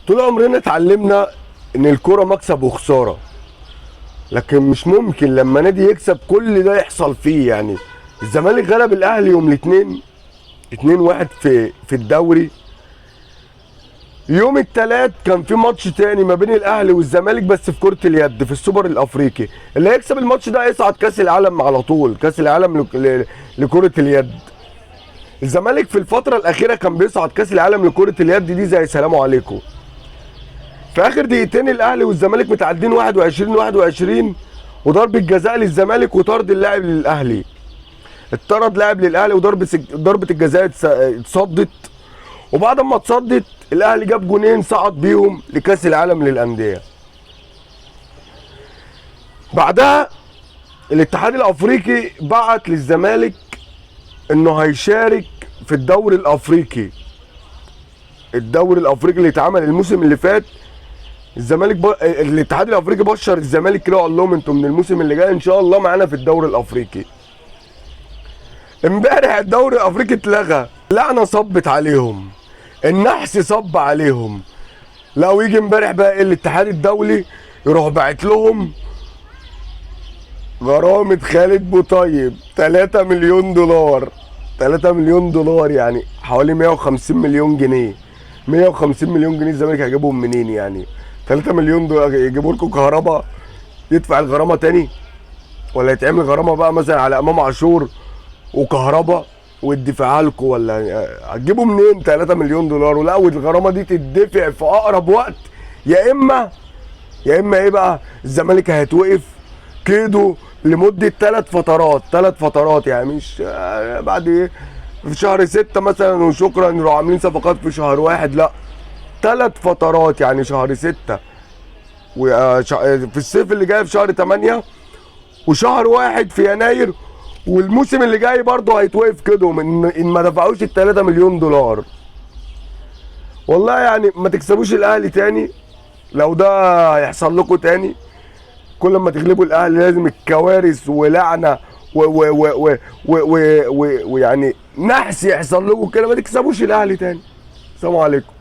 طول عمرنا اتعلمنا ان الكوره مكسب وخساره، لكن مش ممكن لما نادي يكسب كل ده يحصل فيه. يعني الزمالك غلب الاهلي يوم الاثنين 2-1 في الدوري. يوم الثلاث كان في ماتش تاني ما بين الاهلي والزمالك بس في كرة اليد في السوبر الافريقي، اللي هيكسب الماتش ده هيصعد كاس العالم على طول، كاس العالم لكرة اليد. الزمالك في الفترة الأخيرة كان بيصعد كاس العالم لكرة اليد دي زي سلام عليكم. في آخر دقيقتين الأهلي والزمالك متعدين 21 وضربة جزاء للزمالك وطرد اللاعب للأهلي. اتطرد لاعب للأهلي ضربة الجزاء اتصدت، وبعد ما اتصدت الأهلي جاب جونين صعد بيهم لكاس العالم للأندية. بعدها الاتحاد الأفريقي بعت للزمالك انه هيشارك في الدوري الافريقي. الدوري الافريقي اللي اتعمل الموسم اللي فات، الاتحاد الافريقي بشر الزمالك كده وقال لهم انتوا من الموسم اللي جاي ان شاء الله معانا في الدوري الافريقي. امبارح الدوري الافريقي اتلغى، لعنه صبت عليهم، النحس صب عليهم. لا ويجي امبارح بقى ايه الاتحاد الدولي يروح باعت لهم غرامة خالد بوطيب 3 مليون دولار. 3 مليون دولار يعني حوالي 150 مليون جنيه. 150 مليون جنيه الزمالك هيجيبهم منين يعني؟ 3 مليون دولار يجيبوا لكم كهرباء يدفع الغرامة تاني؟ ولا يتعمل غرامة بقى مثلا على امام عاشور وكهرباء ويدفعها لكم؟ ولا هتجيبوا منين 3 مليون دولار؟ ولا والغرامة دي تدفع في اقرب وقت، يا اما ايه بقى؟ الزمالك هيتوقف كيدو لمدة 3 فترات يعني مش بعد ايه في شهر 6 مثلا وشكرا نروح عاملين صفقات في شهر 1، لا 3 فترات يعني شهر 6 في الصيف اللي جاي في شهر 8 وشهر 1 في يناير، والموسم اللي جاي برضه هيتوقف كده ان ما دفعوش ال 3 مليون دولار. والله يعني ما تكسبوش الاهلي تاني لو ده هيحصل لكم تاني. كل ما تغلبوا الاهلي لازم الكوارث ولعنه ويعني نحس يحصل لكم كده، ما تكسبوش الاهلي تاني. السلام عليكم.